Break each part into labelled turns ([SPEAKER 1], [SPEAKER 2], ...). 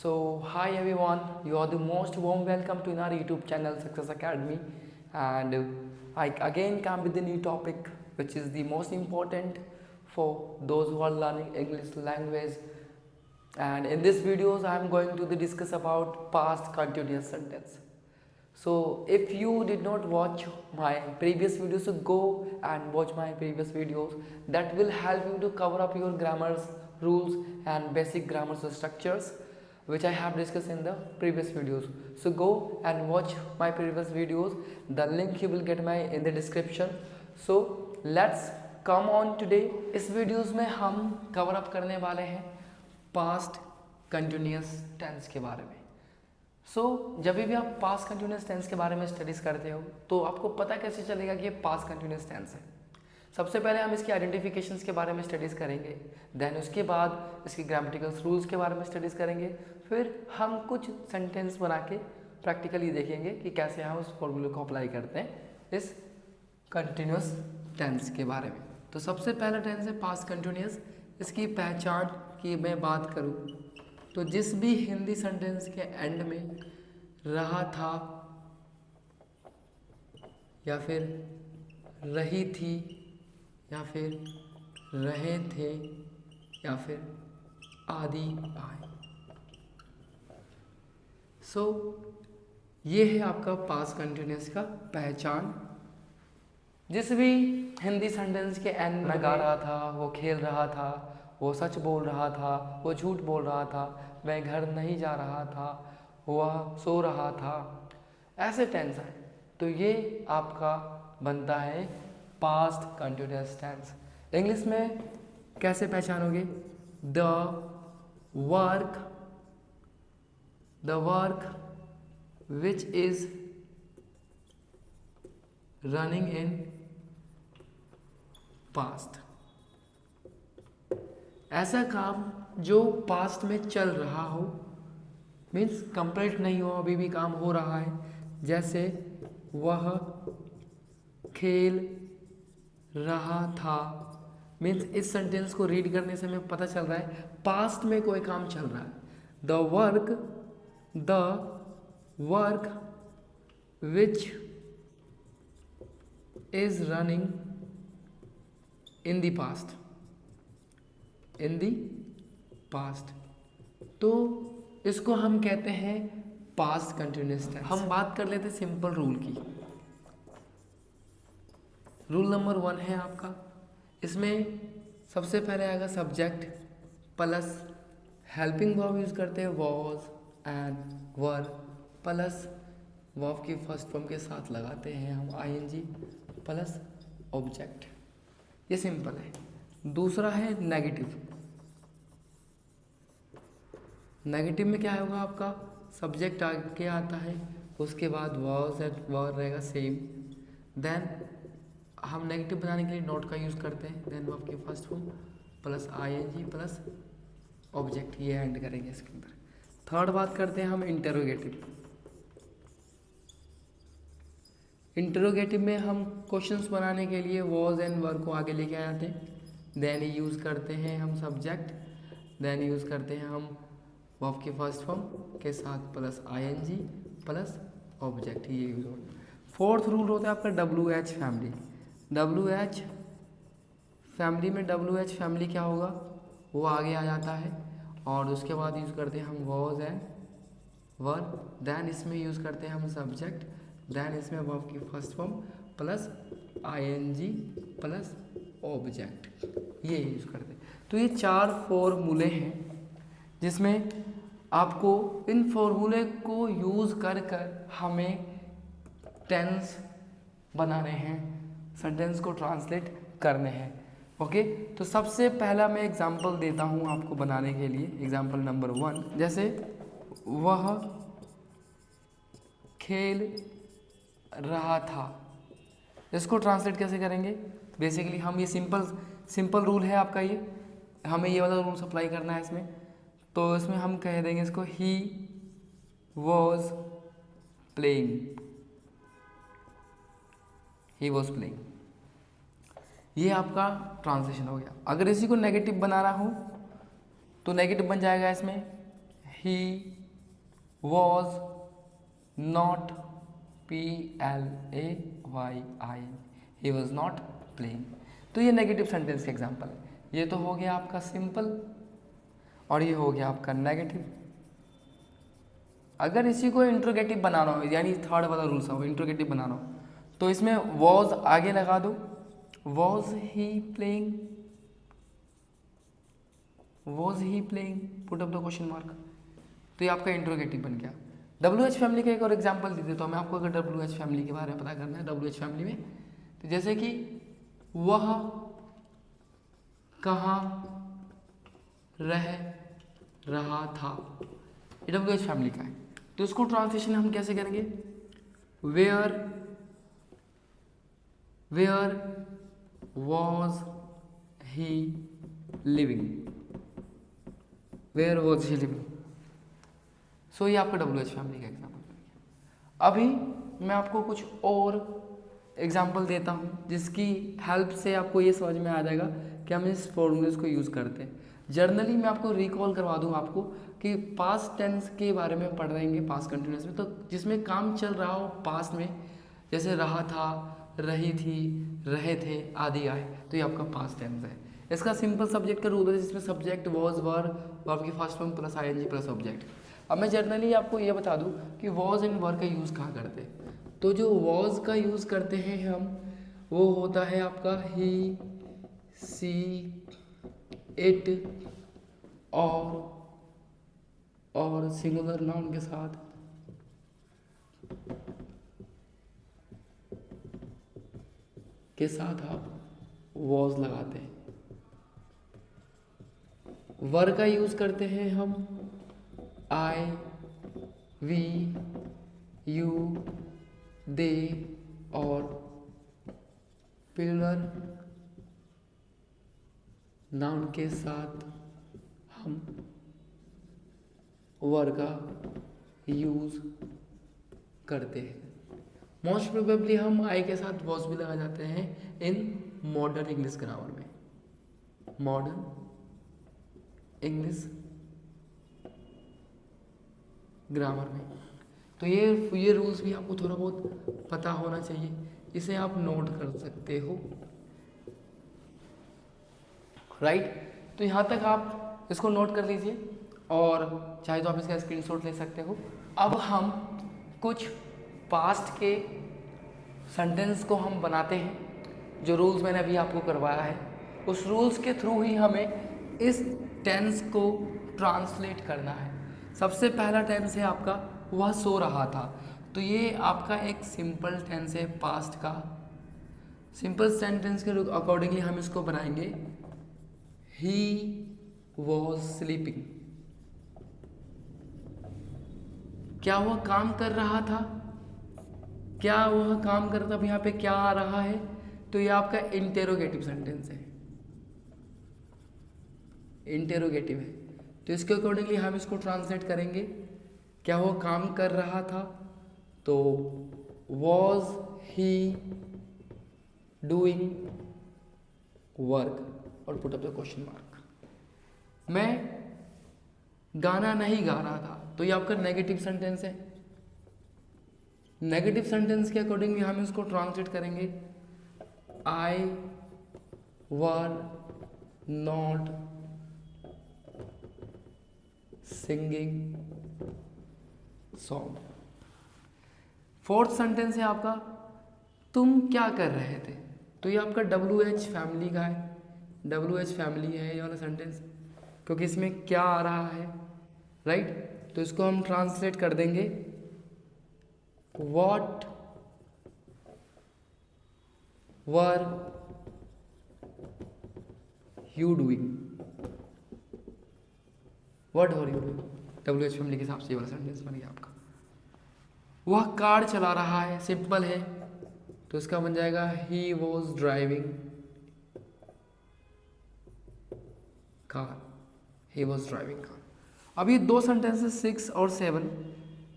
[SPEAKER 1] Hi everyone, you are the most warm welcome to our YouTube channel Success Academy, and I again come with a new topic which is the most important for those who are learning English language. And in this videos I am going to discuss about past continuous sentence. So if you did not watch my previous videos, so go and watch my previous videos. That will help you to cover up your grammars, rules and basic grammar structures which I have discussed in the previous videos. So go and watch my previous videos. The link you will get my in the description. So let's come on today. इस videos में हम cover up करने वाले हैं past continuous tense के बारे में। जब भी आप पास्ट कंटिन्यूस टेंस के बारे में स्टडीज़ करते हो तो आपको पता कैसे चलेगा कि ये पास्ट कंटिन्यूस टेंस है। सबसे पहले हम इसकी आइडेंटिफिकेशंस के बारे में स्टडीज़ करेंगे, देन उसके बाद इसकी ग्रामेटिकल रूल्स के बारे में स्टडीज़ करेंगे, फिर हम कुछ सेंटेंस बना के प्रैक्टिकली देखेंगे कि कैसे हम उस फॉर्मूले को अप्लाई करते हैं इस कंटिन्यूस टेंस के बारे में। तो सबसे पहला टेंस है पास्ट कंटिन्यूस। इसकी पहचान की मैं बात करूँ तो जिस भी हिंदी सेंटेंस के एंड में रहा था या फिर रही थी या फिर रहे थे या फिर आदि आए, ये है आपका पास्ट कंटिन्यूस का पहचान। जिस भी हिंदी सेंटेंस के एंड में गा रहा था, वो खेल रहा था, वो सच बोल रहा था, वो झूठ बोल रहा था, वह घर नहीं जा रहा था, वह सो रहा था, ऐसे टेंस है तो ये आपका बनता है पास्ट कंटिन्यूअस टेंस। इंग्लिश में कैसे पहचानोगे? The work which is running in past, ऐसा काम जो पास्ट में चल रहा हो, मीन्स कंप्लीट नहीं हो, अभी भी काम हो रहा है। जैसे वह खेल रहा था, मीन्स इस सेंटेंस को रीड करने से हमें पता चल रहा है पास्ट में कोई काम चल रहा है। The work which is running in the past, तो इसको हम कहते हैं पास्ट कंटिन्यूअस टेंस। हम बात कर लेते हैं सिंपल रूल की। रूल नंबर 1 है आपका, इसमें सबसे पहले आएगा subject plus helping verb use करते हैं was and were, plus verb की फर्स्ट फॉर्म के साथ लगाते हैं हम आईएनजी प्लस ऑब्जेक्ट। ये सिंपल है। दूसरा है नेगेटिव। नेगेटिव में क्या होगा आपका? सब्जेक्ट आगे आता है, उसके बाद वॉज एंड वर रहेगा सेम, देन हम नेगेटिव बनाने के लिए नॉट का यूज़ करते हैं, देन वर्ब की first form plus ING plus object, ये एंड करेंगे इसके अंदर। थर्ड बात करते हैं हम इंटरोगेटिव। इंटरोगेटिव में हम क्वेश्चंस बनाने के लिए वॉज एंड वर को आगे लेके आते हैं, देन यूज़ करते हैं हम सब्जेक्ट, देन यूज़ करते हैं हम वर्ब की फर्स्ट फॉर्म के साथ प्लस आईएनजी प्लस ऑब्जेक्ट, ये यूज होता है। फोर्थ रूल होता है आपका WH फैमिली। WH फैमिली में WH फैमिली क्या होगा? वो आगे आ जाता है और उसके बाद यूज़ करते हैं हम वॉज एंड वर, देन इसमें यूज़ करते हैं हम सब्जेक्ट, देन इसमें वर्ब की first form plus ING plus object, ये यूज़ करते हैं। तो ये 4 फॉर्मूले हैं जिसमें आपको इन फॉर्मूले को यूज़ कर हमें टेंस बनाने हैं, सेंटेंस को ट्रांसलेट करने हैं। ओके, तो सबसे पहला मैं एग्जांपल देता हूँ आपको बनाने के लिए। एग्जांपल नंबर 1, जैसे वह खेल रहा था, इसको ट्रांसलेट कैसे करेंगे? बेसिकली हम ये सिंपल रूल है आपका, ये हमें ये वाला रूल अप्लाई करना है इसमें। तो इसमें हम कह देंगे इसको ही वॉज प्लेइंग, ये आपका ट्रांसलेशन हो गया। अगर इसी को नेगेटिव बनाना हो तो नेगेटिव बन जाएगा इसमें he was not PLAYING, he was not playing। तो ये नेगेटिव सेंटेंस का एग्जाम्पल है। ये तो हो गया आपका सिंपल और ये हो गया आपका नेगेटिव। अगर इसी को इंट्रोगेटिव बनाना हो, यानी थर्ड वाला रूल्स हो, इंट्रोगेटिव बनाना हो, तो इसमें वॉज आगे लगा दो, was he playing, was he playing, put up the question mark. तो ये आपका इंट्रोगेटिव बन गया। WH फैमिली का एक और एग्जांपल दे देता हूँ मैं आपको, अगर WH फैमिली के बारे में पता करना है। WH फैमिली में तो जैसे कि वह कहाँ रह रहा था, ये WH फैमिली का है। तो इसको ट्रांसलेशन हम कैसे करेंगे, where was he living, where was he living. So ये आपका WH फैमिली का एग्जाम्पल बन गया। अभी मैं आपको कुछ और एग्जाम्पल देता हूँ जिसकी हेल्प से आपको ये समझ में आ जाएगा कि हम इस फॉर्मूलेस को यूज़ करते हैं। जर्नली मैं आपको रिकॉल करवा दूँ आपको कि पास्ट टेंस के बारे में पढ़ रहेंगे, पास्ट कंटिन्यूस में, तो जिसमें काम चल रहा हो पास्ट में, जैसे रहा था, रही थी, रहे थे आदि आए, तो ये आपका पास्ट टेंस है। इसका सिंपल सब्जेक्ट का रूल है जिसमें सब्जेक्ट वॉज वर की first form plus ING plus object. अब मैं जनरली आपको ये बता दूं कि वॉज एंड वर का यूज़ कहाँ करते हैं। तो जो वॉज का यूज़ करते हैं हम, वो होता है आपका ही, सी, इट और सिंगुलर नाउन के साथ आप वॉज लगाते हैं। वर का यूज़ करते हैं हम I, we, you, they और प्लूरल नाउन के साथ हम वर का यूज़ करते हैं। मोस्ट प्रोबेबली हम आई के साथ वॉज भी लगा जाते हैं इन मॉडर्न इंग्लिश ग्रामर में, मॉडर्न इंग्लिश ग्रामर में। तो ये रूल्स भी आपको थोड़ा बहुत पता होना चाहिए, इसे आप नोट कर सकते हो, राइट। तो यहाँ तक आप इसको नोट कर लीजिए और चाहे तो आप इसका स्क्रीनशॉट ले सकते हो। अब हम कुछ पास्ट के सेंटेंस को हम बनाते हैं, जो रूल्स मैंने अभी आपको करवाया है, उस रूल्स के थ्रू ही हमें इस टेंस को ट्रांसलेट करना है। सबसे पहला टेंस है आपका वह सो रहा था, तो ये आपका एक सिंपल टेंस है पास्ट का। सिंपल सेंटेंस के अकॉर्डिंगली हम इसको बनाएंगे, ही वॉज स्लीपिंग। क्या वह काम कर रहा था, क्या वह काम कर रहा था, अब यहाँ पे क्या आ रहा है, तो ये आपका इंटेरोगेटिव सेंटेंस है, इंटेरोगेटिव है। तो इसके अकॉर्डिंगली हम इसको ट्रांसलेट करेंगे, क्या वो काम कर रहा था, तो वॉज ही डूइंग वर्क और put up the question mark. मैं गाना नहीं गा रहा था, तो ये आपका नेगेटिव सेंटेंस है। नेगेटिव सेंटेंस के अकॉर्डिंगली हम इसको ट्रांसलेट करेंगे, I were not singing song. Fourth sentence है आपका तुम क्या कर रहे थे, तो ये आपका WH फैमिली का है, WH फैमिली है ये वाला सेंटेंस, क्योंकि इसमें क्या आ रहा है, राइट। तो इसको हम ट्रांसलेट कर देंगे, what were you doing, what were you doing. WH family के हिसाब से ये वाला सेंटेंस बन गया आपका। वह कार चला रहा है, सिंपल है, तो इसका बन जाएगा he was driving car, he was driving car. अब ये दो सेंटेंसेस 6 और 7,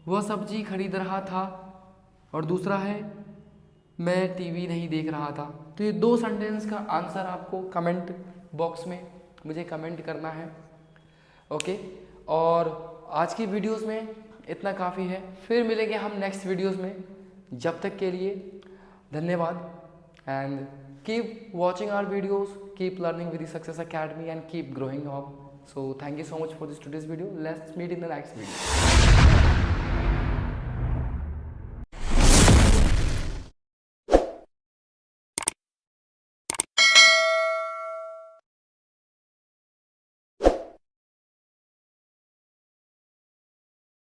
[SPEAKER 1] वह सब्जी खरीद रहा था और दूसरा है मैं टीवी नहीं देख रहा था। तो ये दो सेंटेंस का आंसर आपको कमेंट बॉक्स में मुझे कमेंट करना है, ओके। और आज की वीडियोस में इतना काफ़ी है, फिर मिलेंगे हम नेक्स्ट वीडियोस में। जब तक के लिए धन्यवाद and keep watching our videos, keep learning with the Success Academy and keep growing up. So thank you so much for this today's video. Let's meet in the next video.